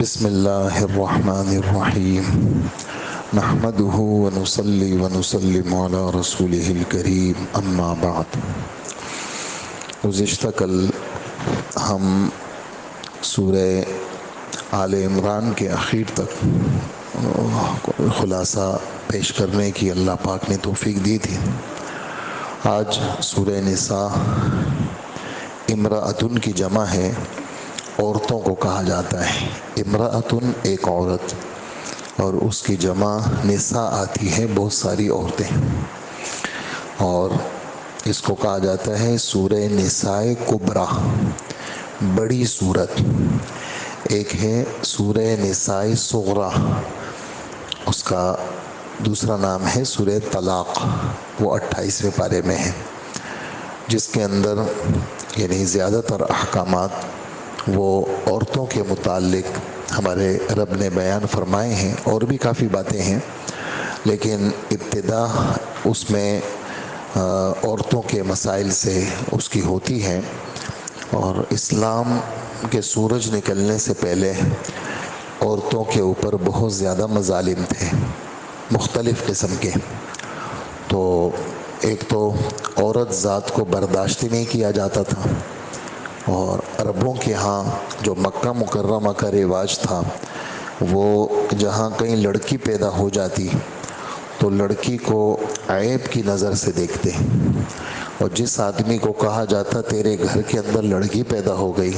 بسم اللہ الرحمن الرحیم نحمده ونصلی ونسلم علی رسولہ الکریم اما بعد۔ گزشتہ کل ہم سورہ آل عمران کے اخیر تک خلاصہ پیش کرنے کی اللہ پاک نے توفیق دی تھی۔ آج سورہ نساء امرأتن کی جمع ہے، عورتوں کو کہا جاتا ہے۔ امرأتن ایک عورت اور اس کی جمع نساء آتی ہے، بہت ساری عورتیں، اور اس کو کہا جاتا ہے سورہ نساء کبریٰ، بڑی سورت۔ ایک ہے سورہ نساء صغریٰ، اس کا دوسرا نام ہے سورہ طلاق، وہ 28ویں پارے میں ہے، جس کے اندر یعنی زیادہ تر احکامات وہ عورتوں کے متعلق ہمارے رب نے بیان فرمائے ہیں، اور بھی کافی باتیں ہیں، لیکن ابتدا اس میں عورتوں کے مسائل سے اس کی ہوتی ہے۔ اور اسلام کے سورج نکلنے سے پہلے عورتوں کے اوپر بہت زیادہ مظالم تھے، مختلف قسم کے۔ تو ایک تو عورت ذات کو برداشت نہیں کیا جاتا تھا، اور عربوں کے ہاں جو مکہ مکرمہ کا رواج تھا، وہ جہاں کہیں لڑکی پیدا ہو جاتی تو لڑکی کو عیب کی نظر سے دیکھتے، اور جس آدمی کو کہا جاتا تیرے گھر کے اندر لڑکی پیدا ہو گئی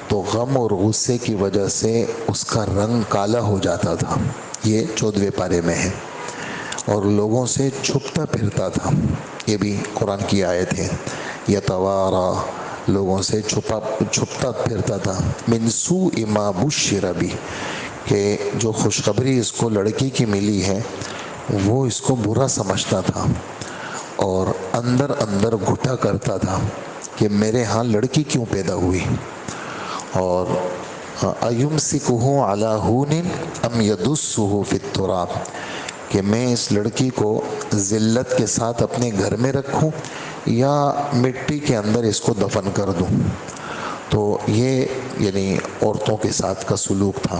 تو غم اور غصے کی وجہ سے اس کا رنگ کالا ہو جاتا تھا۔ یہ 14ویں پارے میں ہے، اور لوگوں سے چھپتا پھرتا تھا۔ یہ بھی قرآن کی آیت ہے، یتوارا، لوگوں سے چھپتا پھرتا تھا، من سوء ما بشر بہ، کہ جو خوشخبری اس کو لڑکی کی ملی ہے وہ اس کو برا سمجھتا تھا، اور اندر اندر گھٹا کرتا تھا کہ میرے ہاں لڑکی کیوں پیدا ہوئی۔ اور ایمسکہ علی ہون ام یدسہ فی التراب، کہ میں اس لڑکی کو ذلت کے ساتھ اپنے گھر میں رکھوں یا مٹی کے اندر اس کو دفن کر دوں۔ تو یہ یعنی عورتوں کے ساتھ کا سلوک تھا۔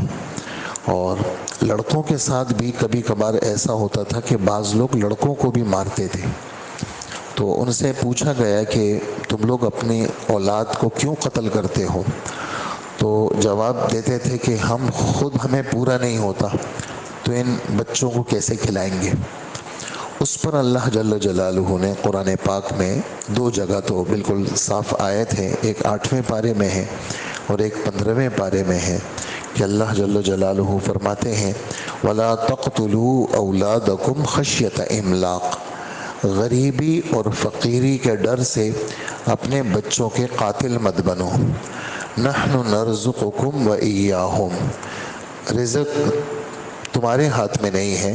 اور لڑکوں کے ساتھ بھی کبھی کبھار ایسا ہوتا تھا کہ بعض لوگ لڑکوں کو بھی مارتے تھے۔ تو ان سے پوچھا گیا کہ تم لوگ اپنی اولاد کو کیوں قتل کرتے ہو؟ تو جواب دیتے تھے کہ ہمیں پورا نہیں ہوتا تو ان بچوں کو کیسے کھلائیں گے۔ اس پر اللہ جل جلالہ نے قرآن پاک میں 2 جگہ تو بالکل صاف آیت ہے، ایک 8ویں پارے میں ہے اور ایک 15ویں پارے میں ہے، کہ اللہ جل جلالہ فرماتے ہیں وَلَا تَقْتُلُوا أَوْلَادَكُمْ خَشْيَةَ إِمْلَاقٍ، غریبی اور فقیری کے ڈر سے اپنے بچوں کے قاتل مت بنو، نحن نرزقکم وإیاہم، رزق تمہارے ہاتھ میں نہیں ہے،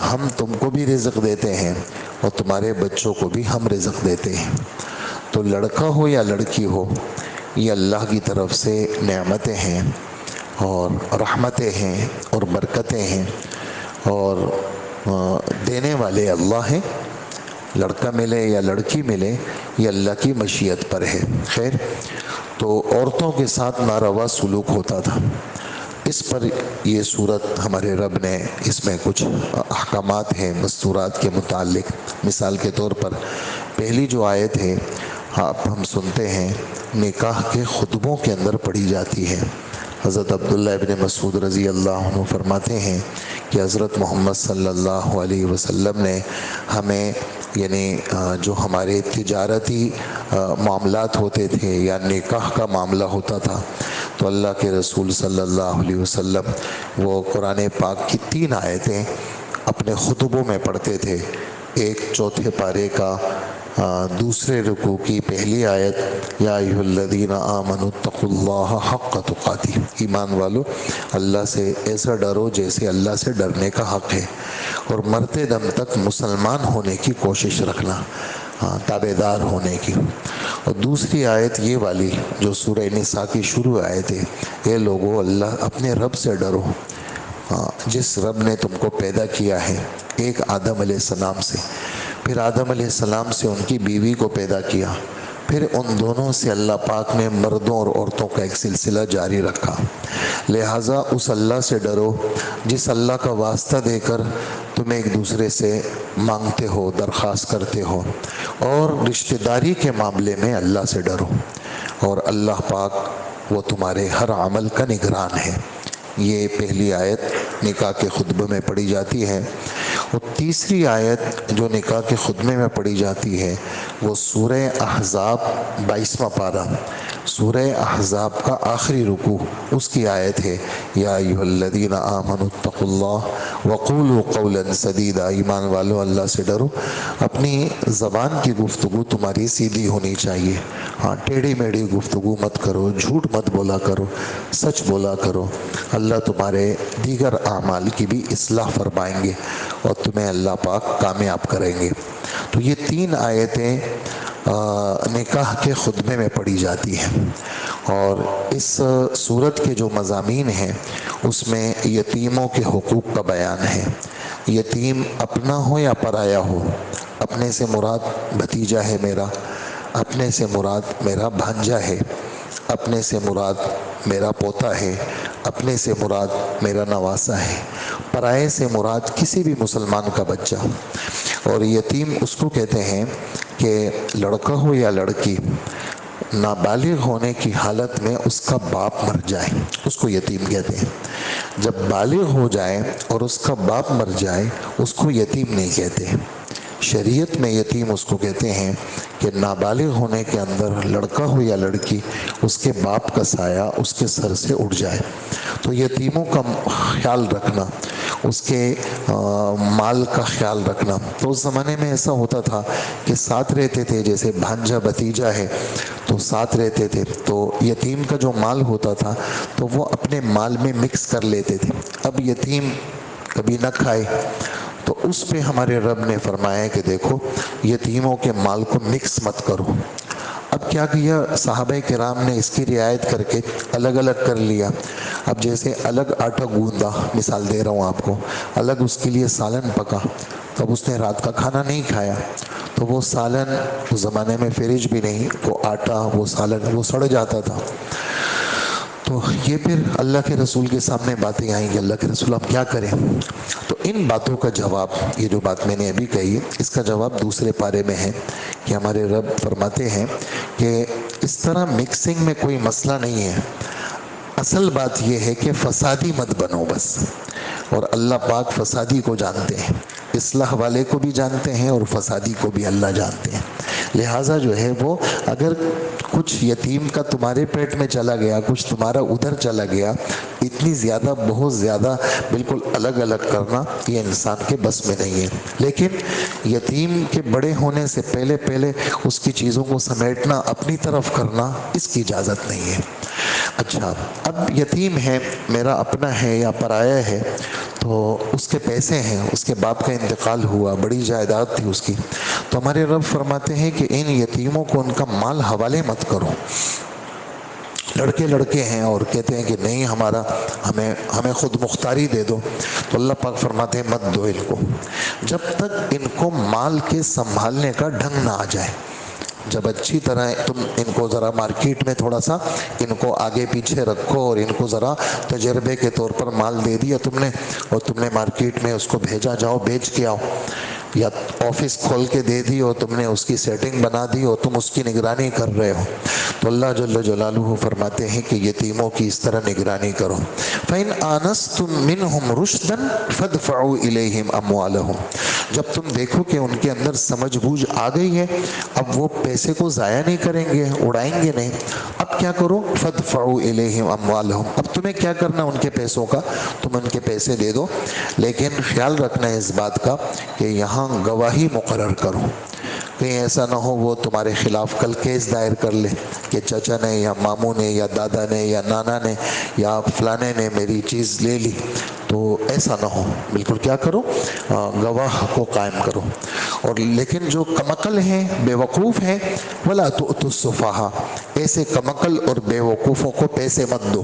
ہم تم کو بھی رزق دیتے ہیں اور تمہارے بچوں کو بھی ہم رزق دیتے ہیں۔ تو لڑکا ہو یا لڑکی ہو، یہ اللہ کی طرف سے نعمتیں ہیں اور رحمتیں ہیں اور برکتیں ہیں، اور دینے والے اللہ ہیں۔ لڑکا ملے یا لڑکی ملے یہ اللہ کی مشیت پر ہے۔ خیر، تو عورتوں کے ساتھ ناروا سلوک ہوتا تھا، اس پر یہ صورت ہمارے رب نے اس میں کچھ احکامات ہیں مستورات کے متعلق۔ مثال کے طور پر پہلی جو آیت ہے ہم سنتے ہیں نکاح کے خطبوں کے اندر پڑھی جاتی ہے۔ حضرت عبداللہ ابن مسعود رضی اللہ عنہ فرماتے ہیں کہ حضرت محمد صلی اللہ علیہ وسلم نے ہمیں یعنی جو ہمارے تجارتی معاملات ہوتے تھے یا نکاح کا معاملہ ہوتا تھا تو اللہ کے رسول صلی اللہ علیہ وسلم وہ قرآن پاک کی 3 آیتیں اپنے خطبوں میں پڑھتے تھے۔ ایک 4تھے پارے کا دوسرے رکوع کی پہلی آیت، یا ایھا الذین آمنوا اتقوا اللہ حق تقاتہ، ایمان والو اللہ سے ایسا ڈرو جیسے اللہ سے ڈرنے کا حق ہے، اور مرتے دم تک مسلمان ہونے کی کوشش رکھنا، تابعدار ہونے کی۔ اور دوسری آیت یہ والی جو سورہ نساء کی شروع آیت ہے، اے لوگو اللہ اپنے رب سے ڈرو، جس رب نے تم کو پیدا کیا ہے، ایک آدم علیہ السلام سے، پھر آدم علیہ السلام سے ان کی بیوی کو پیدا کیا، پھر ان دونوں سے اللہ پاک نے مردوں اور عورتوں کا ایک سلسلہ جاری رکھا۔ لہٰذا اس اللہ سے ڈرو جس اللہ کا واسطہ دے کر تم ایک دوسرے سے مانگتے ہو، درخواست کرتے ہو، اور رشتہ داری کے معاملے میں اللہ سے ڈرو، اور اللہ پاک وہ تمہارے ہر عمل کا نگران ہے۔ یہ پہلی آیت نکاح کے خطبے میں پڑھی جاتی ہے، اور تیسری آیت جو نکاح کے خطبے میں پڑھی جاتی ہے وہ سورہ احزاب 22واں پارہ، سورہ احزاب کا آخری رکوع، اس کی آیت ہے، یا ایھا الذین آمنوا اتقوا اللہ وقولوا قولا سدیدا، ایمان والو اللہ سے ڈرو، اپنی زبان کی گفتگو تمہاری سیدھی ہونی چاہیے، ہاں ٹیڑھی میڑھی گفتگو مت کرو، جھوٹ مت بولا کرو، سچ بولا کرو، اللہ تمہارے دیگر اعمال کی بھی اصلاح فرمائیں گے اور تمہیں اللہ پاک کامیاب کریں گے۔ تو یہ 3 آیتیں نکاح کے خطبے میں پڑھی جاتی ہیں، اور اس صورت کے جو مضامین ہیں اس میں یتیموں کے حقوق کا بیان ہے۔ یتیم اپنا ہو یا پرایا ہو، اپنے سے مراد بھتیجا ہے میرا، اپنے سے مراد میرا بھانجا ہے، اپنے سے مراد میرا پوتا ہے، اپنے سے مراد میرا نواسا ہے، پرائے سے مراد کسی بھی مسلمان کا بچہ۔ اور یتیم اس کو کہتے ہیں کہ لڑکا ہو یا لڑکی، نابالغ ہونے کی حالت میں اس کا باپ مر جائے اس کو یتیم کہتے ہیں۔ جب بالغ ہو جائے اور اس کا باپ مر جائے اس کو یتیم نہیں کہتے۔ شریعت میں یتیم اس کو کہتے ہیں کہ نابالغ ہونے کے اندر لڑکا ہو یا لڑکی، اس کے باپ کا سایہ اس کے سر سے اٹھ جائے۔ تو یتیموں کا خیال رکھنا، اس کے مال کا خیال رکھنا، تو اس زمانے میں ایسا ہوتا تھا کہ ساتھ رہتے تھے، جیسے بھانجا بھتیجا ہے تو ساتھ رہتے تھے، تو یتیم کا جو مال ہوتا تھا تو وہ اپنے مال میں مکس کر لیتے تھے۔ اب یتیم کبھی نہ کھائے تو اس پہ ہمارے رب نے فرمایا کہ دیکھو یتیموں کے مال کو مکس مت کرو۔ اب کیا کیا صحابہ کرام نے اس کی رعایت کر کے الگ الگ کر لیا۔ اب جیسے الگ آٹا گوندا، مثال دے رہا ہوں آپ کو، الگ اس کے لیے سالن پکا، تب اس نے رات کا کھانا نہیں کھایا، تو وہ سالن اس زمانے میں فریج بھی نہیں، وہ آٹا وہ سالن وہ سڑ جاتا تھا۔ تو یہ پھر اللہ کے رسول کے سامنے باتیں آئیں کہ اللہ کے رسول ہم کیا کریں؟ تو ان باتوں کا جواب، یہ جو بات میں نے ابھی کہی اس کا جواب دوسرے پارے میں ہے کہ ہمارے رب فرماتے ہیں کہ اس طرح مکسنگ میں کوئی مسئلہ نہیں ہے، اصل بات یہ ہے کہ فسادی مت بنو بس، اور اللہ پاک فسادی کو جانتے ہیں، اصلاح والے کو بھی جانتے ہیں اور فسادی کو بھی اللہ جانتے ہیں۔ لہٰذا جو ہے وہ اگر کچھ یتیم کا تمہارے پیٹ میں چلا گیا، کچھ تمہارا ادھر چلا گیا، اتنی زیادہ بہت زیادہ بالکل الگ الگ کرنا یہ انسان کے بس میں نہیں ہے۔ لیکن یتیم کے بڑے ہونے سے پہلے پہلے اس کی چیزوں کو سمیٹنا، اپنی طرف کرنا، اس کی اجازت نہیں ہے۔ اچھا، اب یتیم ہے، میرا اپنا ہے یا پرایا ہے، تو اس کے پیسے ہیں، اس کے باپ کا انتقال ہوا، بڑی جائیداد تھی اس کی، تو ہمارے رب فرماتے ہیں کہ ان یتیموں کو ان کا مال حوالے مت کرو۔ لڑکے ہیں اور کہتے ہیں کہ نہیں ہمیں خود مختاری دے دو، تو اللہ پاک فرماتے ہیں مت دو ان کو، جب تک ان کو مال کے سنبھالنے کا ڈھنگ نہ آ جائے۔ جب اچھی طرح تم ان کو ذرا مارکیٹ میں تھوڑا سا ان کو آگے پیچھے رکھو اور ان کو ذرا تجربے کے طور پر مال دے دیا تم نے، اور تم نے مارکیٹ میں اس کو بھیجا جاؤ بیچ کے آؤ، یا آفس کھول کے دے دی اور تم نے اس کی سیٹنگ بنا دی اور تم اس کی نگرانی کر رہے ہو، تو اللہ جل جلالہ فرماتے ہیں کہ یتیموں کی اس طرح نگرانی کرو۔ فَإِنْ آنَسْتُم مِّنْهُمْ رُشْدًا فَادْفَعُوا إِلَيْهِمْ أَمْوَالَهُمْ، جب تم دیکھو کہ ان کے اندر سمجھ بوجھ آ گئی ہے، اب وہ پیسے کو ضائع نہیں کریں گے، اڑائیں گے نہیں، اب کیا کرو؟ فَادْفَعُوا إِلَيْهِمْ أَمْوَالَهُمْ، اب تمہیں کیا کرنا ان کے پیسوں کا، تم ان کے پیسے دے دو، لیکن خیال رکھنا ہے اس بات کا کہ یہاں گواہی مقرر کرو، کہیں ایسا نہ ہو وہ تمہارے خلاف کل کیس دائر کر لے کہ چچا نے یا ماموں نے یا دادا نے یا نانا نے یا فلانے نے میری چیز لے لی، تو ایسا نہ ہو، بالکل کیا کرو؟ گواہ کو قائم کرو۔ اور لیکن جو کمعقل ہیں، بے وقوف ہیں، وَلَا تُؤْتُوا السُّفَهَاءَ، ایسے کمعقل اور بے وقوفوں کو پیسے مت دو۔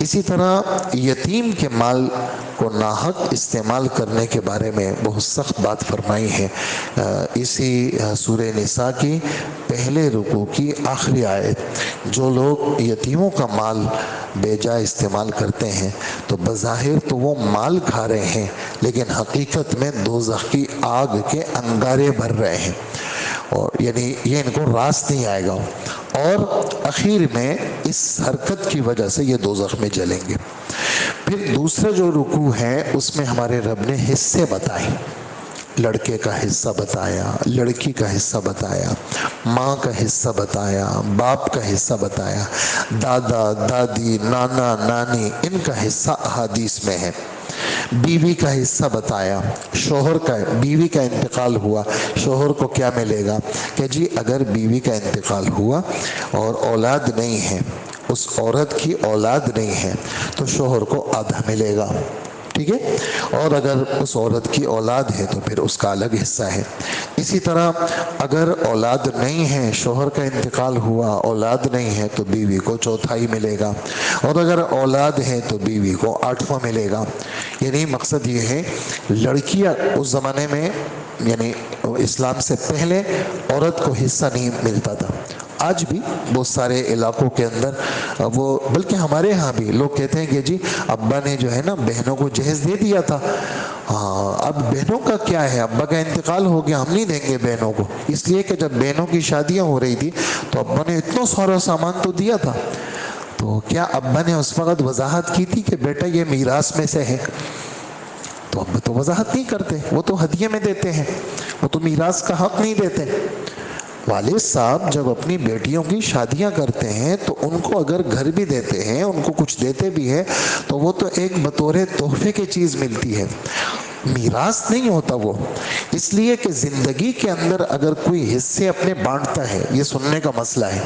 اسی طرح یتیم کے مال کو ناحق استعمال کرنے کے بارے میں بہت سخت بات فرمائی ہے اسی سورہ نساء کی پہلے رکوع کی آخری آیت. جو لوگ یتیموں کا مال بے جا استعمال کرتے ہیں تو بظاہر تو وہ مال کھا رہے ہیں لیکن حقیقت میں دوزخ کی آگ کے انگارے بھر رہے ہیں، اور یعنی یہ ان کو راست نہیں آئے گا، اور اخیر میں اس حرکت کی وجہ سے یہ دوزخ میں جلیں گے. پھر دوسرا جو رکوع ہے اس میں ہمارے رب نے حصے بتائے، لڑکے کا حصہ بتایا، لڑکی کا حصہ بتایا، ماں کا حصہ بتایا، باپ کا حصہ بتایا، دادا دادی نانا نانی ان کا حصہ احادیث میں ہے. بیوی کا حصہ بتایا، شوہر کا، بیوی کا انتقال ہوا شوہر کو کیا ملے گا کہ جی اگر بیوی کا انتقال ہوا اور اولاد نہیں ہے، اس عورت کی اولاد نہیں ہے تو شوہر کو آدھا ملے گا، ٹھیک ہے، اور اگر اس عورت کی اولاد ہے تو پھر اس کا الگ حصہ ہے. اسی طرح اگر اولاد نہیں ہے، شوہر کا انتقال ہوا، اولاد نہیں ہے تو بیوی کو چوتھائی ملے گا، اور اگر اولاد ہے تو بیوی کو آٹھواں ملے گا. یعنی مقصد یہ ہے لڑکیاں اس زمانے میں یعنی اسلام سے پہلے عورت کو حصہ نہیں ملتا تھا. آج بھی بہت سارے علاقوں کے اندر وہ، بلکہ ہمارے ہاں بھی لوگ کہتے ہیں کہ جی ابا نے جو ہے نا بہنوں کو جہیز دے دیا تھا. ہاں، اب بہنوں کا کیا ہے، ابا کا انتقال ہو گیا، ہم نہیں دیں گے بہنوں کو، اس لیے کہ جب بہنوں کی شادیاں ہو رہی تھی تو ابا نے اتنا سارا سامان تو دیا تھا. تو کیا ابا نے اس وقت وضاحت کی تھی کہ بیٹا یہ میراث میں سے ہے؟ تو ابا تو وضاحت نہیں کرتے، وہ تو ہدیے میں دیتے ہیں، وہ تو میراث کا حق نہیں دیتے. والد صاحب جب اپنی بیٹیوں کی شادیاں کرتے ہیں تو ان کو اگر گھر بھی دیتے ہیں، ان کو کچھ دیتے بھی ہیں تو وہ تو ایک بطور تحفے کی چیز ملتی ہے، میراث نہیں ہوتا وہ. اس لیے کہ زندگی کے اندر اگر کوئی حصے اپنے بانٹتا ہے، یہ سننے کا مسئلہ ہے،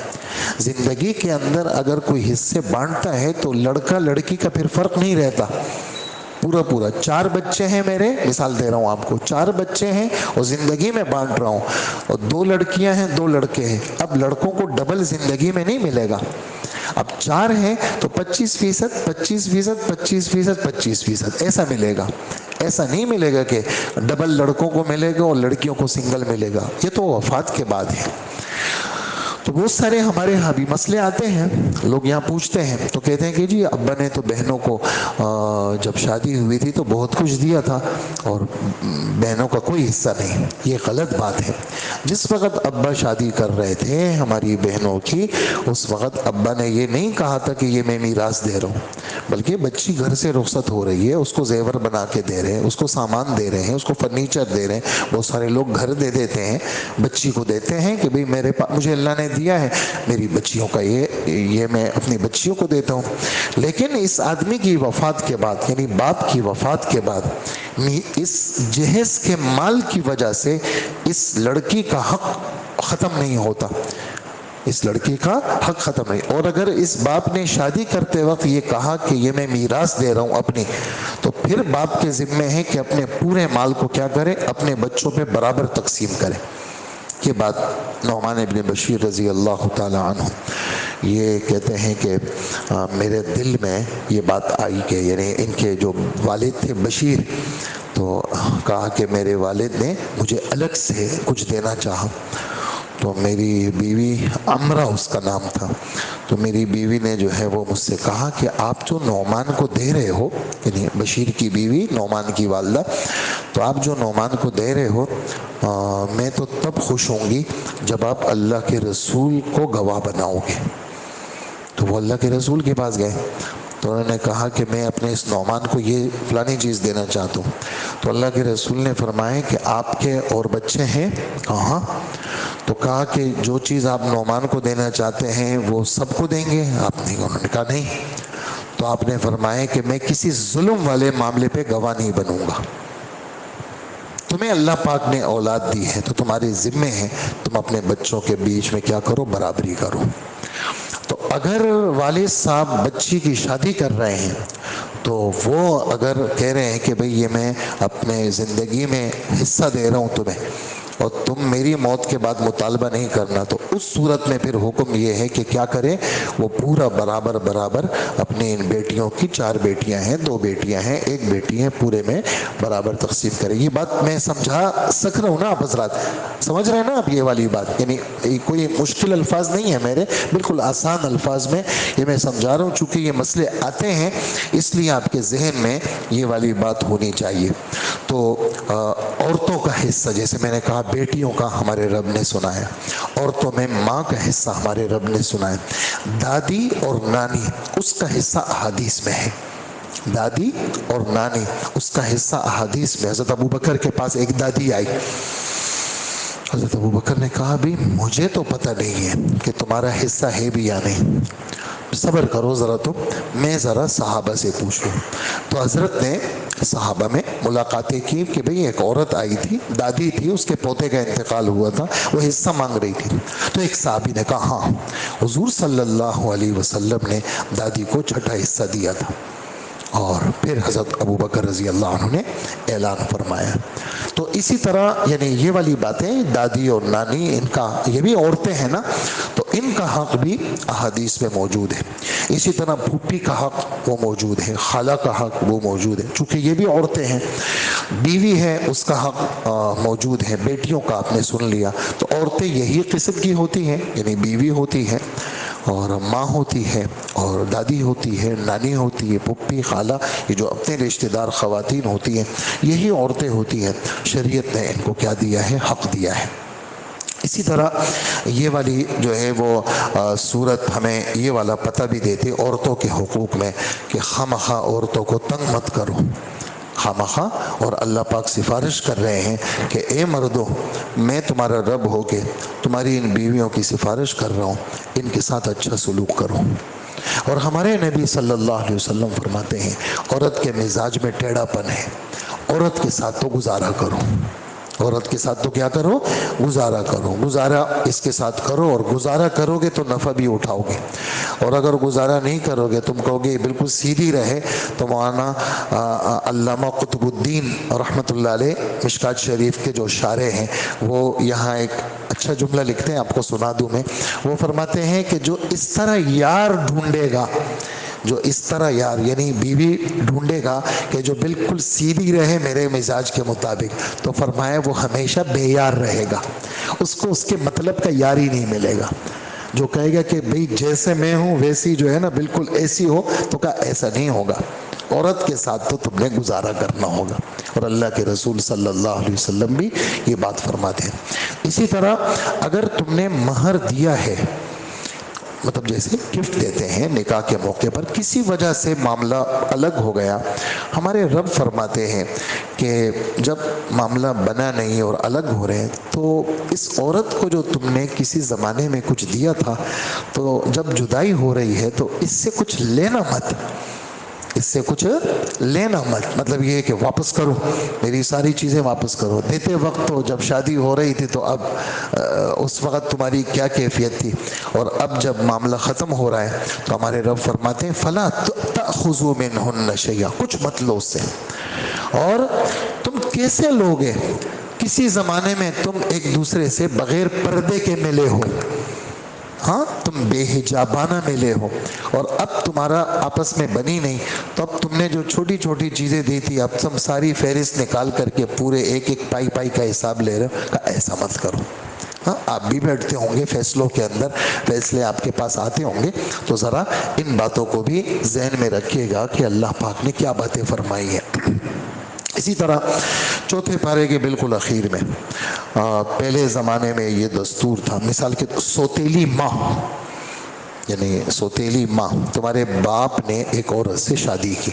زندگی کے اندر اگر کوئی حصے بانٹتا ہے تو لڑکا لڑکی کا پھر فرق نہیں رہتا. پورا 4 بچے ہیں میرے، مثال دے رہا ہوں آپ کو، 4 بچے ہیں اور زندگی میں بانٹ رہا ہوں، اور 2 لڑکیاں ہیں 2 لڑکے ہیں. اب لڑکوں کو ڈبل زندگی میں نہیں ملے گا. اب 4 ہیں تو 25%، 25%، 25%، 25% ایسا ملے گا. ایسا نہیں ملے گا کہ ڈبل لڑکوں کو ملے گا اور لڑکیوں کو سنگل ملے گا، یہ تو وفات کے بعد ہے. تو بہت سارے ہمارے یہاں بھی مسئلے آتے ہیں، لوگ یہاں پوچھتے ہیں تو کہتے ہیں کہ جی ابا نے تو بہنوں کو جب شادی ہوئی تھی تو بہت کچھ دیا تھا اور بہنوں کا کوئی حصہ نہیں. یہ غلط بات ہے. جس وقت ابا شادی کر رہے تھے ہماری بہنوں کی، اس وقت ابا نے یہ نہیں کہا تھا کہ یہ میں میراث دے رہا ہوں، بلکہ بچی گھر سے رخصت ہو رہی ہے، اس کو زیور بنا کے دے رہے ہیں، اس کو سامان دے رہے ہیں، اس کو فرنیچر دے رہے ہیں. بہت سارے لوگ گھر دے دیتے ہیں، بچی کو دیتے ہیں کہ بھئی میرے پاس مجھے اللہ نے دیا ہے، میری بچیوں کا یہ میں اپنی بچیوں کو دیتا ہوں. لیکن اس آدمی کی وفات کے بعد، یعنی باپ کی وفات کے بعد، اس جہیز کے مال کی وجہ سے اس لڑکی کا حق ختم نہیں ہوتا، اس لڑکی کا حق ختم نہیں. اور اگر اس باپ نے شادی کرتے وقت یہ کہا کہ یہ میں میراث دے رہا ہوں اپنی، تو پھر باپ کے ذمے ہے کہ اپنے پورے مال کو کیا کرے، اپنے بچوں پہ برابر تقسیم کرے. یہ بات نعمان ابن بشیر رضی اللہ تعالی عنہ یہ کہتے ہیں کہ میرے دل میں یہ بات آئی کہ یعنی ان کے جو والد تھے بشیر، تو کہا کہ میرے والد نے مجھے الگ سے کچھ دینا چاہا. تو میری بیوی امرہ اس کا نام تھا، تو میری بیوی نے جو ہے وہ مجھ سے کہا کہ آپ جو نعمان کو دے رہے ہو، یعنی بشیر کی بیوی نعمان کی والدہ، تو آپ جو نعمان کو دے رہے ہو میں تو تب خوش ہوں گی جب آپ اللہ کے رسول کو گواہ بناؤ گے. تو وہ اللہ کے رسول کے پاس گئے تو انہوں نے کہا کہ میں اپنے اس نعمان کو یہ فلانی چیز دینا چاہتا ہوں. تو اللہ کے رسول نے فرمایا کہ آپ کے اور بچے ہیں؟ کہاں؟ تو کہا کہ جو چیز آپ نعمان کو دینا چاہتے ہیں وہ سب کو دیں گے آپ؟ نہیں. انہوں نے کہا نہیں. تو آپ نے فرمایا کہ میں کسی ظلم والے معاملے پہ گواہ نہیں بنوں گا. تمہیں اللہ پاک نے اولاد دی ہے تو تمہارے ذمے ہے تم اپنے بچوں کے بیچ میں کیا کرو، برابری کرو. تو اگر والد صاحب بچی کی شادی کر رہے ہیں تو وہ اگر کہہ رہے ہیں کہ بھئی یہ میں اپنے زندگی میں حصہ دے رہا ہوں تمہیں، اور تم میری موت کے بعد مطالبہ نہیں کرنا، تو اس صورت میں پھر حکم یہ ہے کہ کیا کرے، وہ پورا برابر برابر اپنی ان بیٹیوں کی 4 بیٹیاں ہیں، 2 بیٹیاں ہیں، 1 بیٹی ہے، پورے میں برابر تقسیم کرے۔ یہ بات میں سمجھا سک رہا ہوں نا آپ حضرات، سمجھ رہے ہیں نا آپ یہ والی بات؟ یعنی کوئی مشکل الفاظ نہیں ہے میرے، بالکل آسان الفاظ میں یہ میں سمجھا رہا ہوں، چونکہ یہ مسئلے آتے ہیں اس لیے آپ کے ذہن میں یہ والی بات ہونی چاہیے۔ تو عورتوں کا حصہ، جیسے میں نے کہا بیٹیوں کا ہمارے رب نے سنایا، عورتوں میں ماں کا حصہ ہمارے رب نے سنایا، دادی اور نانی اس کا حصہ احادیث میں ہے، دادی اور نانی اس کا حصہ احادیث میں۔ حضرت ابوبکر کے پاس ایک دادی آئی، حضرت ابوبکر نے کہا بھی مجھے تو پتہ نہیں ہے کہ تمہارا حصہ ہے بھی یا نہیں، صبر کرو ذرا، تم میں ذرا صحابہ سے پوچھ لوں۔ تو حضرت نے صحابہ میں ملاقاتیں کی کہ بھئی ایک عورت آئی تھی، دادی تھی، اس کے پوتے کا انتقال ہوا تھا، وہ حصہ مانگ رہی تھی۔ تو ایک صحابی نے کہا ہاں حضور صلی اللہ علیہ وسلم نے دادی کو چھٹا حصہ دیا تھا، اور پھر حضرت ابوبکر رضی اللہ عنہ نے اعلان فرمایا۔ تو اسی طرح یعنی یہ والی باتیں دادی اور نانی، ان کا یہ بھی عورتیں ہیں نا، تو ان کا حق بھی احادیث میں موجود ہے۔ اسی طرح پھوپھی کا حق وہ موجود ہے، خالہ کا حق وہ موجود ہے، چونکہ یہ بھی عورتیں ہیں۔ بیوی ہے اس کا حق موجود ہے، بیٹیوں کا آپ نے سن لیا۔ تو عورتیں یہی قسم کی ہوتی ہیں، یعنی بیوی ہوتی ہے اور ماں ہوتی ہے اور دادی ہوتی ہے، نانی ہوتی ہے، پھوپھی، خالہ، یہ جو اپنے رشتہ دار خواتین ہوتی ہیں یہی عورتیں ہوتی ہیں۔ شریعت نے ان کو کیا دیا ہے، حق دیا ہے۔ اسی طرح یہ والی جو ہے وہ صورت ہمیں یہ والا پتہ بھی دیتے عورتوں کے حقوق میں کہ خواہ عورتوں کو تنگ مت کرو، خواہ، اور اللہ پاک سفارش کر رہے ہیں کہ اے مردوں میں تمہارا رب ہو کے تمہاری ان بیویوں کی سفارش کر رہا ہوں، ان کے ساتھ اچھا سلوک کرو۔ اور ہمارے نبی صلی اللہ علیہ وسلم فرماتے ہیں عورت کے مزاج میں ٹیڑھا پن ہے، عورت کے ساتھ تو گزارا کرو، عورت کے ساتھ تو کیا کرو، گزارا کرو، گزارا اس کے ساتھ کرو، اور گزارا کرو گے تو نفع بھی اٹھاؤ گے، اور اگر گزارا نہیں کرو گے، تم کہو گے بالکل سیدھی رہے، تو مولانا علامہ قطب الدین رحمۃ اللہ علیہ مشکات شریف کے جو شارح ہیں وہ یہاں ایک اچھا جملہ لکھتے ہیں، آپ کو سنا دوں میں۔ وہ فرماتے ہیں کہ جو اس طرح یار ڈھونڈے گا، جو اس طرح یار یعنی بیوی ڈھونڈے گا کہ جو بالکل سیدھی رہے میرے مزاج کے مطابق، تو فرمایا وہ ہمیشہ بے یار رہے گا، اس کو اس کے مطلب کا یار ہی نہیں ملے گا۔ جو کہے گا کہ بھئی جیسے میں ہوں ویسی جو ہے نا بالکل ایسی ہو، تو کہا ایسا نہیں ہوگا، عورت کے ساتھ تو تم نے گزارا کرنا ہوگا۔ اور اللہ کے رسول صلی اللہ علیہ وسلم بھی یہ بات فرماتے ہیں۔ اسی طرح اگر تم نے مہر دیا ہے، مطلب جیسے گفٹ دیتے ہیں نکاح کے موقع پر، کسی وجہ سے معاملہ الگ ہو گیا، ہمارے رب فرماتے ہیں کہ جب معاملہ بنا نہیں اور الگ ہو رہے ہیں تو اس عورت کو جو تم نے کسی زمانے میں کچھ دیا تھا، تو جب جدائی ہو رہی ہے تو اس سے کچھ لینا مت، اس سے کچھ لینا مت، مطلب یہ ہے کہ واپس کرو، میری ساری چیزیں واپس کرو۔ دیتے وقت تو جب شادی ہو رہی تھی تو اب اس وقت تمہاری کیا کیفیت تھی، اور اب جب معاملہ ختم ہو رہا ہے تو ہمارے رب فرماتے ہیں فَلَا تَأْخُذُوا مِنْهُنَّ شَيْئًا، کچھ مت لو اس سے۔ اور تم کیسے لوگے؟ کسی زمانے میں تم ایک دوسرے سے بغیر پردے کے ملے ہو، ہاں تم بے حجابانہ ملے ہو، اور اب تمہارا آپس میں بنی نہیں، تو اب تم نے جو چھوٹی چھوٹی چیزیں دی تھی اب تم ساری فہرست نکال کر کے پورے ایک ایک پائی پائی کا حساب لے رہے ہو، کہ ایسا مت کرو۔ ہاں آپ بھی بیٹھتے ہوں گے فیصلوں کے اندر، فیصلے آپ کے پاس آتے ہوں گے، تو ذرا ان باتوں کو بھی ذہن میں رکھیے گا کہ اللہ پاک نے کیا باتیں فرمائی ہیں۔ اسی طرح چوتھے پارے کے بالکل اخیر میں پہلے زمانے میں یہ دستور تھا، مثال کے سوتیلی ماں، یعنی سوتیلی ماں، تمہارے باپ نے ایک عورت سے شادی کی،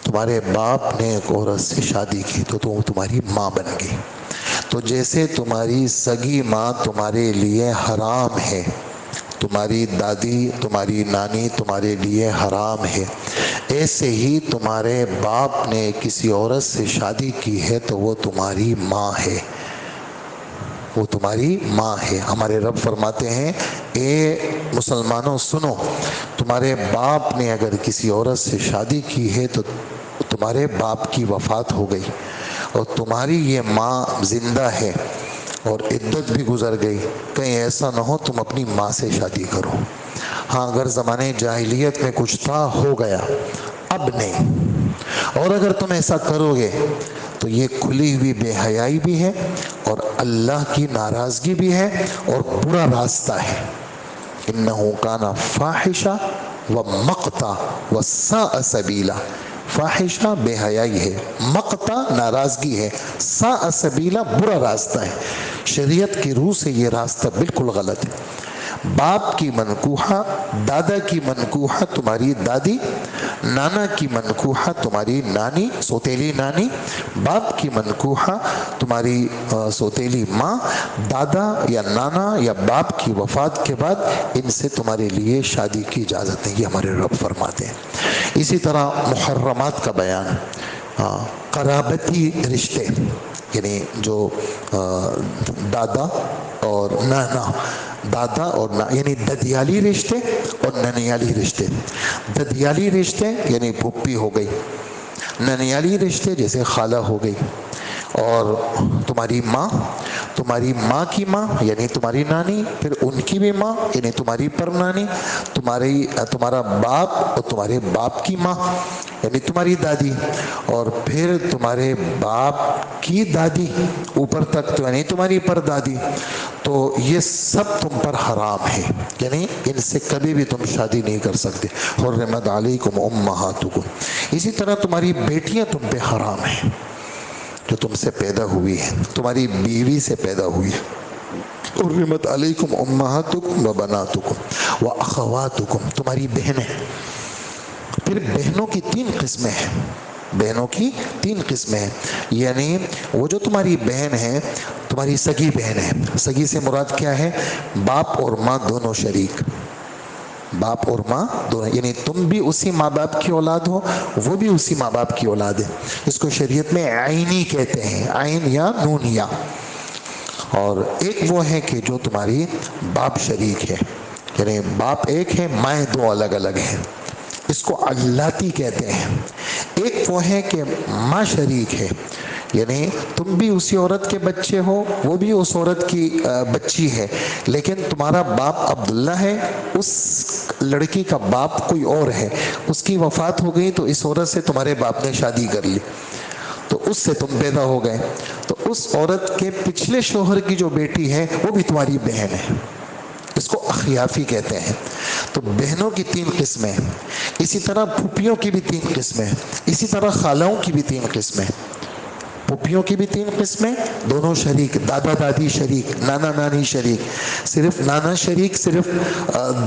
تمہارے باپ نے ایک عورت سے شادی کی تو وہ تمہاری ماں بن گئی، تو جیسے تمہاری سگی ماں تمہارے لیے حرام ہے، تمہاری دادی تمہاری نانی تمہارے لیے حرام ہے، ایسے ہی تمہارے باپ نے کسی عورت سے شادی کی ہے تو وہ تمہاری ماں ہے، وہ تمہاری ماں ہے۔ ہمارے رب فرماتے ہیں اے مسلمانوں سنو، تمہارے باپ نے اگر کسی عورت سے شادی کی ہے تو تمہارے باپ کی وفات ہو گئی اور تمہاری یہ ماں زندہ ہے اور عدت بھی گزر گئی، کہیں ایسا نہ ہو تم اپنی ماں سے شادی کرو۔ ہاں اگر زمانے جاہلیت میں کچھ تھا ہو گیا، اب نہیں۔ اور اگر تم ایسا کرو گے تو یہ کھلی ہوئی بے حیائی بھی ہے اور اللہ کی ناراضگی بھی ہے اور برا راستہ ہے۔ انہو کان فاحشہ و مقتا و ساء سبیلا۔ فاحشہ بے حیائی ہے، مقتا ناراضگی ہے، ساء سبیلا برا راستہ ہے۔ شریعت کی روح سے یہ راستہ بالکل غلط ہے۔ باپ کی منکوحہ، دادا کی منکوحہ تمہاری دادی، نانا کی منکوحہ تمہاری نانی، سوتیلی نانی، باپ کی منکوحہ تمہاری سوتیلی ماں، دادا یا نانا یا باپ کی وفات کے بعد ان سے تمہارے لیے شادی کی اجازت نہیں، یہ ہمارے رب فرماتے ہیں۔ اسی طرح محرمات کا بیان، قرابتی رشتے، یعنی جو دادا اور نانا، دادا اور یعنی ددیالی رشتے اور ننیالی رشتے۔ ددیالی رشتے یعنی پھوپھی ہو گئی، ننیالی رشتے جیسے خالہ ہو گئی، اور تمہاری ماں کی ماں یعنی تمہاری نانی، پھر ان کی بھی ماں یعنی تمہاری پر نانی، تمہارا باپ اور تمہارے باپ کی ماں یعنی تمہاری دادی، اور پھر تمہارے باپ کی دادی اوپر تک تو یعنی تمہاری پر دادی۔ تو یہ سب تم پر حرام ہے، یعنی ان سے کبھی بھی تم شادی نہیں کر سکتے۔ حرمت علیکم امہاتکم۔ اسی طرح تمہاری بیٹیاں تم پہ حرام ہیں جو تم سے پیدا ہوئی ہے، تمہاری بیوی سے پیدا ہوئی ہے۔ حرمت علیکم امہاتکم و بناتکم و اخواتکم، تمہاری بہنیں۔ پھر بہنوں کی 3 قسمیں ہیں، بہنوں کی 3 قسمیں ہیں، یعنی وہ جو تمہاری بہن ہے، تمہاری سگی بہن ہے۔ سگی سے مراد کیا ہے؟ باپ اور ماں دونوں شریک، باپ اور ماں دونوں، یعنی تم بھی اسی ماں باپ کی اولاد ہو، وہ بھی اسی ماں باپ کی اولاد ہے۔ اس کو شریعت میں عینی کہتے ہیں، عین یا نون یا۔ اور ایک وہ ہے کہ جو تمہاری باپ شریک ہے، یعنی باپ ایک ہے، مائیں 2 الگ الگ ہیں، اس کو علاتی کہتے ہیں۔ ایک وہ ہے کہ ماں شریک ہے، یعنی تم بھی اسی عورت کے بچے ہو، وہ بھی اس عورت کی بچی ہے، لیکن تمہارا باپ عبداللہ ہے، اس لڑکی کا باپ کوئی اور ہے، اس کی وفات ہو گئی تو اس عورت سے تمہارے باپ نے شادی کر لی، تو اس سے تم پیدا ہو گئے، تو اس عورت کے پچھلے شوہر کی جو بیٹی ہے وہ بھی تمہاری بہن ہے، اس کو اخیافی کہتے ہیں۔ تو بہنوں کی 3 قسمیں، اسی طرح پھوپھیوں کی بھی 3 قسمیں، اسی طرح خالوں کی بھی 3 قسمیں۔ پھوپھیوں کی بھی 3 قسمیں، دونوں شریک، دادا دادی شریک، نانا نانی شریک، صرف نانا شریک، صرف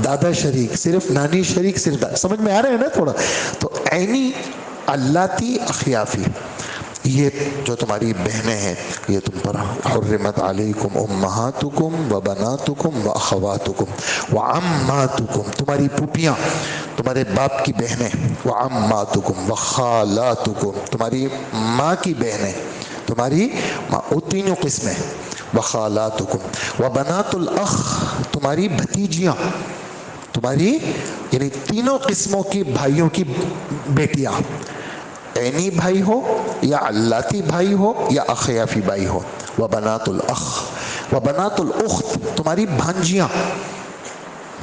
دادا شریک، صرف نانی شریک، صرف دادا۔ سمجھ میں آ رہے ہیں نا تھوڑا؟ تو عینی، علاتی، اخیافی، یہ جو تمہاری بہنیں ہیں یہ تم پر حرمت علیکم امہاتکم و بناتکم و اخواتکم و عماتکم، تمہاری پھوپھیاں، تمہارے باپ کی بہنیں، و عماتکم و خالاتکم، تمہاری ماں کی بہنیں، تمہاری ماں، وہ 3 قسمیں، و خالاتکم و بنات الاخ، تمہاری بھتیجیاں، تمہاری یعنی 3 قسموں کی بھائیوں کی بیٹیاں، عینی بھائی ہو یا علاتی بھائی ہو یا اخیافی بھائی ہو، وبنات الاخ وبنات الاخت، تمہاری بھانجیاں،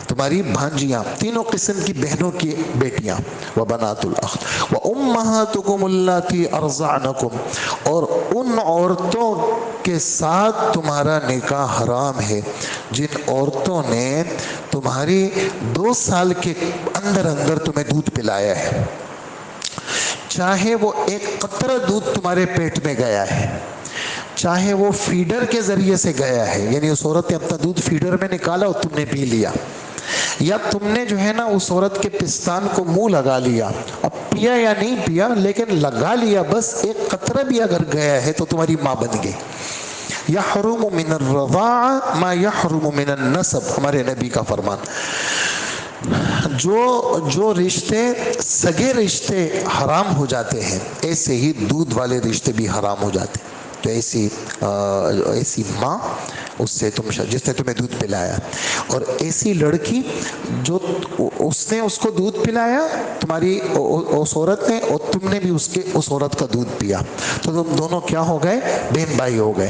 تمہاری بھانجیاں، 3 قسم کی بہنوں کی بیٹیاں، وبنات الاخت وامہاتکم اللاتی ارضعنکم، اور ان عورتوں کے ساتھ تمہارا نکاح حرام ہے جن عورتوں نے تمہاری 2 سال کے اندر اندر تمہیں دودھ پلایا ہے، چاہے وہ 1 قطرہ دودھ تمہارے پیٹ میں گیا ہے، چاہے وہ فیڈر کے ذریعے سے گیا ہے، یعنی اس عورت نے اپنا دودھ فیڈر میں نکالا اور تم نے پی لیا، یا تم نے جو ہے نا اس عورت کے پستان کو منہ لگا لیا، اب پیا یا نہیں پیا لیکن لگا لیا، بس 1 قطرہ بھی اگر گیا ہے تو تمہاری ماں بن گئی۔ یحرم من الرضاعہ ما یحرم من النسب، ہمارے نبی کا فرمان۔ جو رشتے سگے رشتے حرام ہو جاتے ہیں، ایسے ہی دودھ والے رشتے بھی حرام ہو جاتے ہیں۔ تو ایسی ماں اس سے جس نے تمہیں دودھ پلایا، اور ایسی لڑکی جو اس نے اس کو دودھ پلایا تمہاری اس عورت نے، اور تم نے بھی اس عورت کا دودھ پیا، تو تم دونوں کیا ہو گئے؟ بہن بھائی ہو گئے،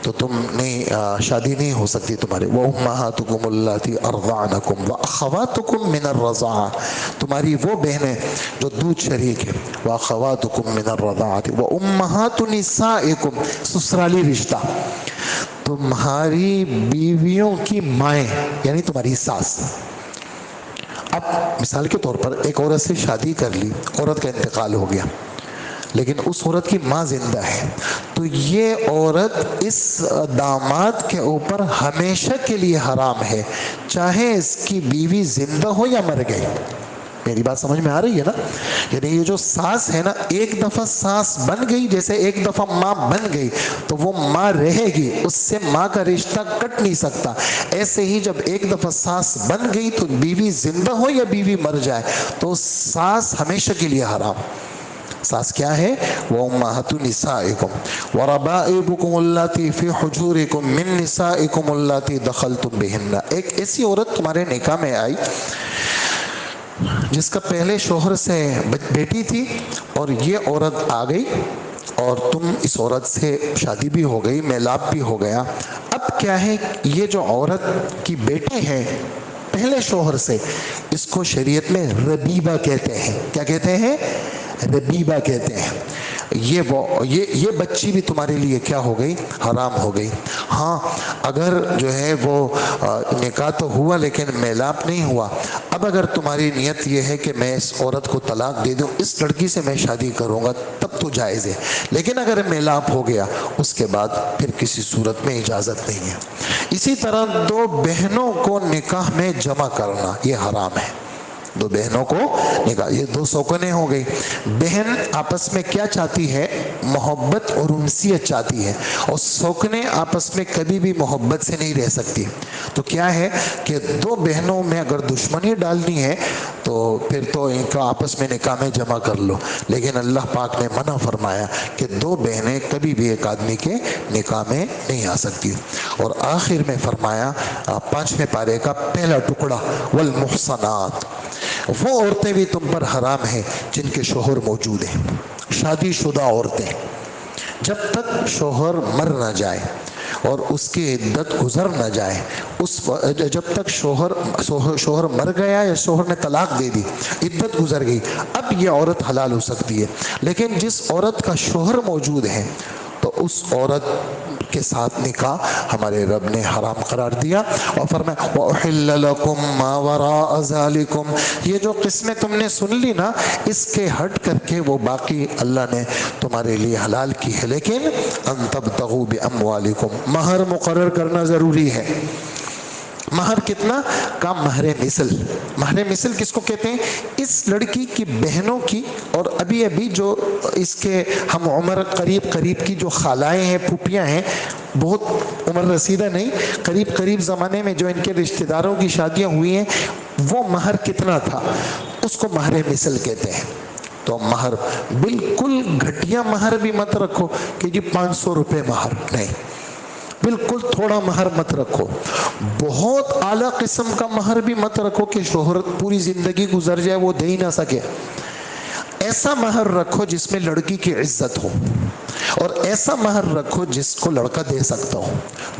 تو تم نہیں شادی نہیں ہو سکتی تمہاری۔ وَأُمَّهَاتُكُمُ اللَّاتِي أَرْضَعْنَكُمْ وَأَخَوَاتُكُم مِّنَ الرَّضَاعَةِ، تمہاری وہ بہنیں جو دودھ شریک ہیں، وَأَخَوَاتُكُم مِّنَ الرَّضَاعَةِ وَأُمَّهَاتُ نِسَائِكُم، سسرالی رشتہ، تمہاری بیویوں کی مائیں یعنی تمہاری ساس۔ اب مثال کے طور پر ایک عورت سے شادی کر لی، عورت کا انتقال ہو گیا، لیکن اس عورت کی ماں زندہ ہے، تو یہ عورت اس داماد کے اوپر ہمیشہ کے لیے حرام ہے، چاہے اس کی بیوی زندہ ہو یا مر گئی۔ میری بات سمجھ میں آ رہی ہے نا؟ یعنی یہ جو ساس ہے نا، ایک دفعہ ساس بن گئی، جیسے ایک دفعہ ماں بن گئی تو وہ ماں رہے گی، اس سے ماں کا رشتہ کٹ نہیں سکتا۔ ایسے ہی جب ایک دفعہ ساس بن گئی تو بیوی زندہ ہو یا بیوی مر جائے تو ساس ہمیشہ کے لیے حرام۔ ساس کیا ہے؟ وَأُمَّهَاتُ نِسَائِكُمْ وَرَبَائِبُكُمُ اللَّاتِي فِي حُجُورِكُم مِّن نِّسَائِكُمُ اللَّاتِي دَخَلْتُم بِهِنَّ۔ ایک ایسی عورت تمہارے نکاح میں آئی جس کا پہلے شوہر سے بیٹی تھی، اور یہ عورت آ گئی اور تم اس عورت سے شادی بھی ہو گئی، میلاب بھی ہو گیا۔ اب کیا ہے، یہ جو عورت کی بیٹی ہے پہلے شوہر سے، اس کو شریعت میں ربیبہ کہتے ہیں۔ کیا کہتے ہیں؟ ربیبہ کہتے ہیں۔ یہ بچی بھی تمہارے لیے کیا ہو گئی؟ حرام ہو گئی۔ ہاں اگر جو ہے وہ نکاح تو ہوا لیکن میلاب نہیں ہوا، اب اگر تمہاری نیت یہ ہے کہ میں اس عورت کو طلاق دے دوں، اس لڑکی سے میں شادی کروں گا، تب تو جائز ہے، لیکن اگر میلاب ہو گیا اس کے بعد پھر کسی صورت میں اجازت نہیں ہے۔ اسی طرح دو بہنوں کو نکاح میں جمع کرنا یہ حرام ہے۔ دو بہنوں کو نکاح، یہ دو سوکنے ہو گئی۔ بہن آپس میں کیا چاہتی ہے؟ محبت اور انسیت چاہتی ہے، اور سوکنے آپس میں کبھی بھی محبت سے نہیں رہ سکتی۔ تو کیا ہے کہ دو بہنوں میں اگر دشمنی ڈالنی ہے تو پھر تو ان کا آپس میں نکاح میں جمع کر لو، لیکن اللہ پاک نے منع فرمایا کہ دو بہنیں کبھی بھی ایک آدمی کے نکاح میں نہیں آ سکتی۔ اور آخر میں فرمایا 5ویں پارے کا پہلا ٹکڑا، والمحصنات، وہ عورتیں بھی تم پر حرام ہیں جن کے شوہر موجود ہیں۔ شادی شدہ عورتیں جب تک شوہر مر نہ جائے اور اس کی عدت گزر نہ جائے، جب تک شوہر مر گیا یا شوہر نے طلاق دے دی، عدت گزر گئی، اب یہ عورت حلال ہو سکتی ہے۔ لیکن جس عورت کا شوہر موجود ہے تو اس عورت کے ساتھ نکاح ہمارے رب نے حرام قرار دیا، اور فرمایا وَأُحِلَّ لَكُم مَّا وَرَاءَ ذَلِكُمْ۔ یہ جو قسمیں تم نے سن لی نا، اس کے ہٹ کر کے وہ باقی اللہ نے تمہارے لیے حلال کی ہے، لیکن ان تبتغوا باموالکم، مہر مقرر کرنا ضروری ہے۔ مہر کتنا کا؟ مہر مثل۔ مہر مثل کس کو کہتے ہیں؟ اس لڑکی کی بہنوں کی اور ابھی جو اس کے ہم عمر قریب کی جو خالائیں ہیں، پھوپھیاں ہیں، بہت عمر رسیدہ نہیں، قریب زمانے میں جو ان کے رشتہ داروں کی شادیاں ہوئی ہیں، وہ مہر کتنا تھا اس کو مہر مثل کہتے ہیں۔ تو مہر بالکل گھٹیا مہر بھی مت رکھو کہ جی 500 روپے مہر، نہیں، بالکل تھوڑا مہر مت رکھو، بہت اعلیٰ قسم کا مہر بھی مت رکھو کہ شوہر پوری زندگی گزر جائے وہ دے ہی نہ سکے۔ ایسا مہر رکھو جس میں لڑکی کی عزت ہو، اور ایسا مہر رکھو جس کو لڑکا دے سکتا ہو۔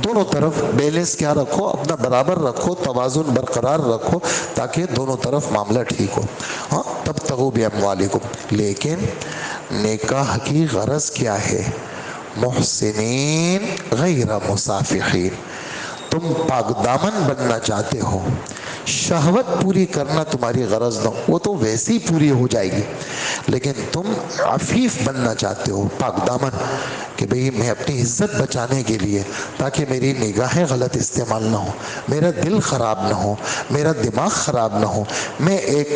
دونوں طرف بیلنس کیا رکھو، اپنا برابر رکھو، توازن برقرار رکھو، تاکہ دونوں طرف معاملہ ٹھیک ہو۔ ہاں تبتغوا باموالکم، لیکن نکاح کی غرض کیا ہے؟ محسنین غیر مسافحین، تم پاک دامن بننا چاہتے ہو، شہوت پوری کرنا تمہاری غرض نہ، وہ تو ویسے ہی پوری ہو جائے گی، لیکن تم عفیف بننا چاہتے ہو، پاک دامن، کہ بھئی میں اپنی عزت بچانے کے لیے، تاکہ میری نگاہیں غلط استعمال نہ ہو، میرا دل خراب نہ ہو، میرا دماغ خراب نہ ہو، میں ایک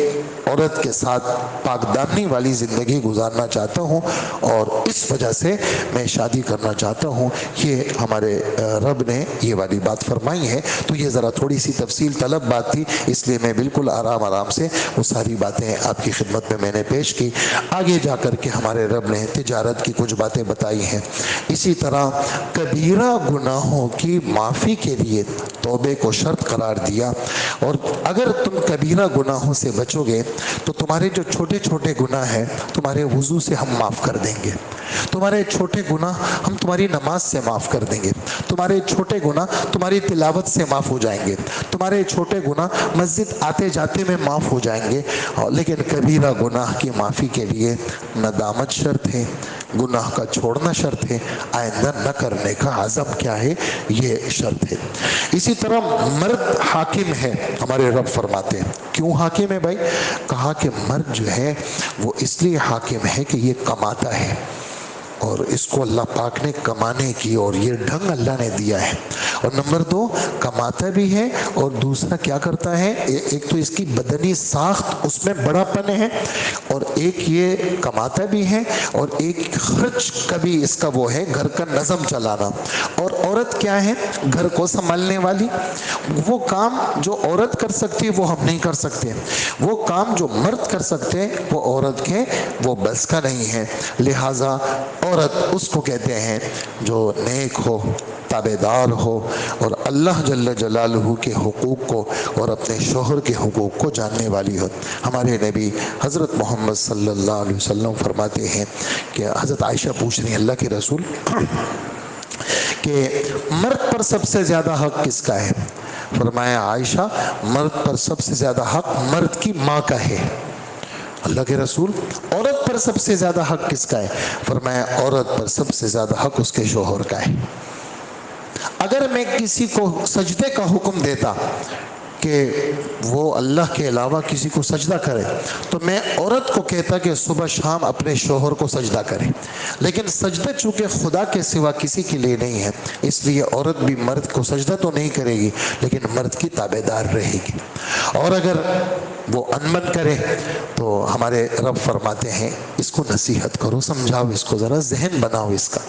عورت کے ساتھ پاک دامنی والی زندگی گزارنا چاہتا ہوں، اور اس وجہ سے میں شادی کرنا چاہتا ہوں۔ یہ ہمارے رب نے یہ والی بات فرمائی ہے۔ تو یہ ذرا تھوڑی سی تفصیل طلب بات تھی، اس لیے میں بالکل آرام سے وہ ساری باتیں آپ کی خدمت میں نے پیش کی۔ آگے جا کر کے ہمارے رب نے تجارت کی کچھ باتیں بتائی ہیں۔ اسی طرح کبیرہ گناہوں کی معافی کے لیے توبے کو شرط قرار دیا، اور اگر تم کبیرہ گناہوں سے بچو گے تو تمہارے جو چھوٹے چھوٹے گناہ ہیں تمہارے وضو سے ہم معاف کر دیں گے، تمہارے چھوٹے گناہ ہم تمہاری نماز سے معاف کر دیں گے، تمہارے چھوٹے گناہ تمہاری تلاوت سے معاف ہو جائیں گے، تمہارے چھوٹے گناہ مسجد آتے جاتے میں معاف ہو جائیں گے۔ لیکن کبیرہ گناہ کی معافی کے لیے ندامت شرط ہے، گناہ کا چھوڑنا شرط ہے، آئندہ نہ کرنے کا عزم کیا ہے، یہ شرط ہے۔ اسی طرح مرد حاکم ہے، ہمارے رب فرماتے ہیں کیوں حاکم ہے بھائی؟ کہا کہ مرد جو ہے وہ اس لیے حاکم ہے کہ یہ کماتا ہے، اور اس کو اللہ پاک نے کمانے کی اور یہ ڈھنگ اللہ نے دیا ہے، اور نمبر 2 کماتا بھی ہے، اور دوسرا کیا کرتا ہے، ایک تو اس کی بدنی ساخت اس میں بڑا پن ہے، اور ایک یہ کماتا بھی ہے، اور ایک خرچ کا بھی اس کا وہ ہے گھر کا نظم چلانا۔ اور عورت کیا ہے؟ گھر کو سنبھالنے والی۔ وہ کام جو عورت کر سکتی ہے وہ ہم نہیں کر سکتے، وہ کام جو مرد کر سکتے ہیں وہ عورت کے وہ بس کا نہیں ہے، لہٰذا عورت اس کو کہتے ہیں جو نیک ہو، تابعدار ہو، اور اللہ جل جلالہ کے حقوق کو اور اپنے شوہر کے حقوق کو جاننے والی ہو۔ ہمارے نبی حضرت محمد صلی اللہ علیہ وسلم فرماتے ہیں کہ حضرت عائشہ پوچھ رہی ہیں اللہ کے رسول کہ مرد پر سب سے زیادہ حق کس کا ہے؟ فرمایا عائشہ مرد پر سب سے زیادہ حق مرد کی ماں کا ہے۔ اللہ کے رسول عورت پر سب سے زیادہ حق کس کا ہے؟ فرمایا عورت پر سب سے زیادہ حق اس کے شوہر کا ہے۔ اگر میں کسی کو سجدے کا حکم دیتا کہ وہ اللہ کے علاوہ کسی کو سجدہ کرے تو میں عورت کو کہتا کہ صبح شام اپنے شوہر کو سجدہ کرے، لیکن سجدہ چونکہ خدا کے سوا کسی کے لیے نہیں ہے، اس لیے عورت بھی مرد کو سجدہ تو نہیں کرے گی لیکن مرد کی تابعدار رہے گی، اور اگر وہ انمن کرے تو ہمارے رب فرماتے ہیں اس کو نصیحت کرو، سمجھاؤ، اس کو ذرا ذہن بناؤ اس کا،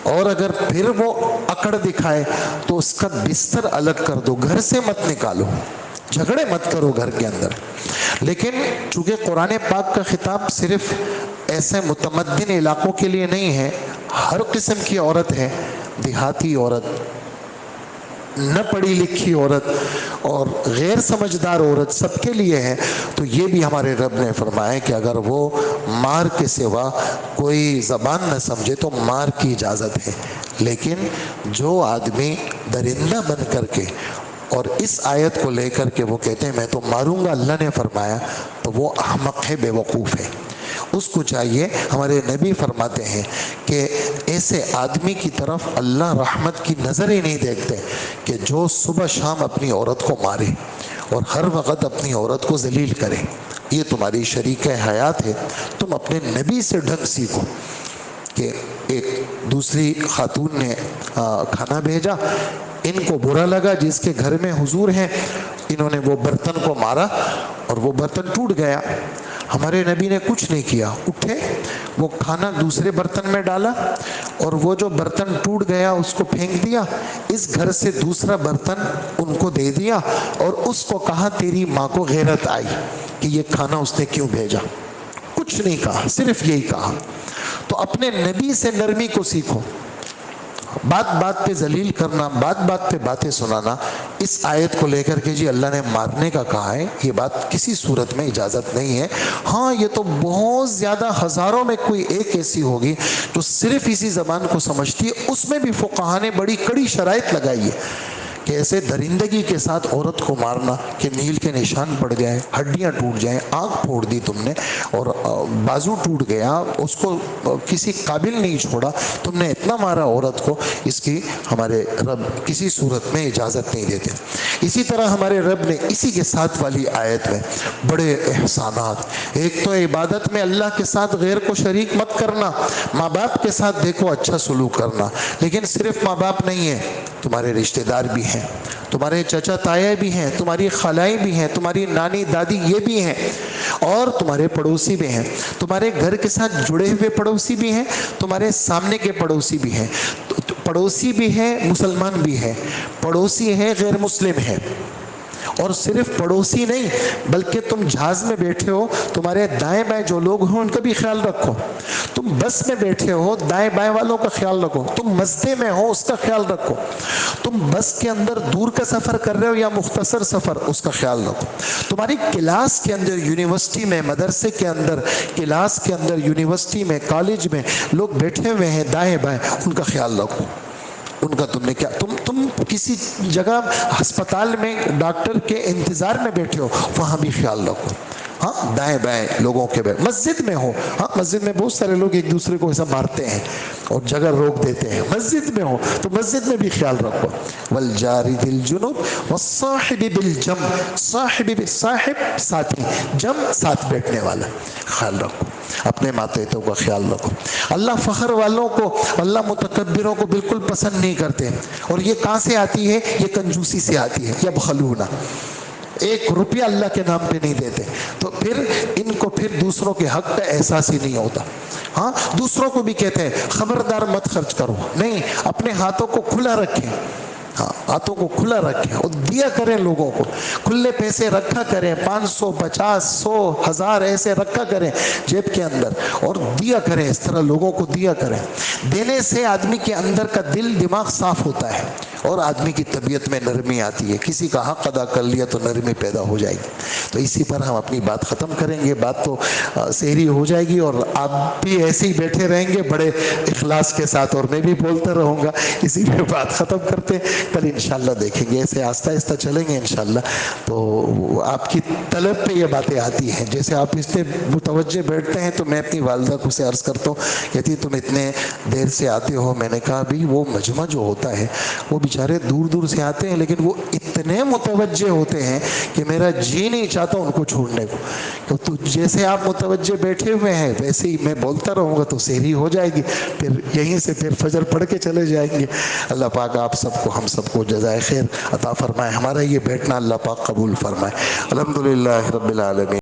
اور اگر پھر وہ اکڑ دکھائے تو اس کا بستر الگ کر دو، گھر سے مت نکالو، جھگڑے مت کرو گھر کے اندر۔ لیکن چونکہ قرآن پاک کا خطاب صرف ایسے متمدن علاقوں کے لیے نہیں ہے، ہر قسم کی عورت ہے، دیہاتی عورت، نہ پڑھی لکھی عورت اور غیر سمجھدار عورت، سب کے لیے ہے، تو یہ بھی ہمارے رب نے فرمایا کہ اگر وہ مار کے سوا کوئی زبان نہ سمجھے تو مار کی اجازت ہے، لیکن جو آدمی درندہ بن کر کے اور اس آیت کو لے کر کے وہ کہتے ہیں میں تو ماروں گا اللہ نے فرمایا، تو وہ احمق ہے، بے وقوف ہے۔ اس کو چاہیے، ہمارے نبی فرماتے ہیں کہ ایسے آدمی کی طرف اللہ رحمت کی نظر ہی نہیں دیکھتے کہ جو صبح شام اپنی عورت کو مارے اور ہر وقت اپنی عورت کو ذلیل کرے۔ یہ تمہاری شریک حیات ہے، تم اپنے نبی سے ڈھنگ سیکھو۔ کہ ایک دوسری خاتون نے کھانا بھیجا، ان کو برا لگا جس کے گھر میں حضور ہیں، انہوں نے وہ برتن کو مارا اور وہ برتن ٹوٹ گیا۔ ہمارے نبی نے کچھ نہیں کیا، اٹھے، وہ کھانا دوسرے برتن میں ڈالا اور وہ جو برتن ٹوٹ گیا اس کو پھینک دیا، اس گھر سے دوسرا برتن ان کو دے دیا اور اس کو کہا تیری ماں کو غیرت آئی کہ یہ کھانا اس نے کیوں بھیجا۔ کچھ نہیں کہا، صرف یہی کہا۔ تو اپنے نبی سے نرمی کو سیکھو، بات بات پہ ذلیل کرنا، بات بات پہ باتیں سنانا، اس آیت کو لے کر کے جی اللہ نے مارنے کا کہا ہے، یہ بات کسی صورت میں اجازت نہیں ہے۔ ہاں یہ تو بہت زیادہ ہزاروں میں کوئی ایک ایسی ہوگی جو صرف اسی زبان کو سمجھتی ہے، اس میں بھی فقہا نے بڑی کڑی شرائط لگائی ہے کہ ایسے درندگی کے ساتھ عورت کو مارنا کہ نیل کے نشان پڑ جائیں، ہڈیاں ٹوٹ جائیں، آنکھ پھوڑ دی تم نے اور بازو ٹوٹ گیا، اس کو کسی قابل نہیں چھوڑا، تم نے اتنا مارا عورت کو، اس کی ہمارے رب کسی صورت میں اجازت نہیں دیتے۔ اسی طرح ہمارے رب نے اسی کے ساتھ والی آیت میں بڑے احسانات، ایک تو عبادت میں اللہ کے ساتھ غیر کو شریک مت کرنا، ماں باپ کے ساتھ دیکھو اچھا سلوک کرنا، لیکن صرف ماں باپ نہیں ہے، تمہارے رشتہ دار بھی ہیں، تمہارے چچا تایا بھی ہیں، تمہاری خالائیں بھی ہیں، تمہاری نانی دادی یہ بھی ہیں، اور تمہارے پڑوسی بھی ہیں، تمہارے گھر کے ساتھ جڑے ہوئے پڑوسی بھی ہیں، تمہارے سامنے کے پڑوسی بھی ہیں، پڑوسی بھی ہیں مسلمان بھی ہیں، پڑوسی ہیں غیر مسلم ہیں، اور صرف پڑوسی نہیں بلکہ تم جہاز میں بیٹھے ہو تمہارے دائیں بائیں جو لوگ ہیں ان کا بھی خیال رکھو. تم بس میں بیٹھے ہو دائیں بائیں والوں کا خیال رکھو. تم مسجد میں ہو اس کا خیال رکھو. تم بس کے اندر دور کا سفر کر رہے ہو یا مختصر سفر اس کا خیال رکھو. تمہاری کلاس کے اندر یونیورسٹی میں مدرسے کے اندر کلاس کے اندر یونیورسٹی میں کالج میں لوگ بیٹھے ہوئے ہیں دائیں بائیں ان کا خیال رکھو. ان کا تم نے کیا تم کسی جگہ ہسپتال میں ڈاکٹر کے انتظار میں بیٹھے ہو وہاں بھی خیال رکھو. ہاں دائیں بائیں لوگوں کے مسجد میں ہو. ہاں مسجد میں بہت سارے لوگ ایک دوسرے کو ایسا مارتے ہیں اور جگہ روک دیتے ہیں. مسجد میں ہو تو مسجد میں بھی خیال رکھو. والجار ذی الجنب والصاحب بالجنب. صاحب ساتھی, جم ساتھ بیٹھنے والا. خیال رکھو. اپنے ماتحتوں کا خیال رکھو. اللہ فخر والوں کو اللہ متکبروں کو بالکل پسند نہیں کرتے. اور یہ کہاں سے آتی ہے؟ یہ کنجوسی سے آتی ہے. یبخلون, ایک روپیہ اللہ کے نام پہ نہیں دیتے تو پھر ان کو پھر دوسروں کے حق کا احساس ہی نہیں ہوتا. ہاں دوسروں کو بھی کہتے ہیں خبردار مت خرچ کرو. نہیں, اپنے ہاتھوں کو کھلا رکھیں. ہاں ہاتھوں کو کھلا رکھیں اور دیا کریں لوگوں کو. کھلے پیسے رکھا کریں. 500 50 100 1000 ایسے رکھا کریں جیب کے اندر اور دیا کریں. اس طرح لوگوں کو دیا کریں. دینے سے آدمی کے اندر کا دل دماغ صاف ہوتا ہے اور آدمی کی طبیعت میں نرمی آتی ہے. کسی کا حق ادا کر لیا تو نرمی پیدا ہو جائے گی. تو اسی پر ہم اپنی بات ختم کریں گے. بات تو سحری ہو جائے گی اور آپ بھی ایسے ہی بیٹھے رہیں گے بڑے اخلاص کے ساتھ اور میں بھی بولتا رہوں گا. اسی پہ بات ختم کرتے. کل انشاءاللہ دیکھیں گے ایسے آہستہ آہستہ چلیں گے انشاءاللہ. تو آپ کی طلب پہ یہ باتیں آتی ہیں. جیسے آپ اس پہ متوجہ بیٹھتے ہیں تو میں اپنی والدہ کو سے عرض کرتا ہوں, کہتی تم اتنے دیر سے آتے ہو. میں نے کہا بھی وہ مجمع جو ہوتا ہے وہ بیچارے دور دور سے آتے ہیں لیکن وہ اتنے متوجہ ہوتے ہیں کہ میرا جی نہیں چاہتا ان کو چھوڑنے کو. تو جیسے آپ متوجہ بیٹھے ہوئے ہیں ویسے ہی میں بولتا رہوں گا تو سحری ہو جائے گی. پھر یہیں سے پھر فجر پڑھ کے چلے جائیں گے. اللہ پاک آپ سب کو ہم سب کو جزائے خیر عطا فرمائے. ہمارا یہ بیٹھنا اللہ پاک قبول فرمائے. الحمدللہ رب العالمین.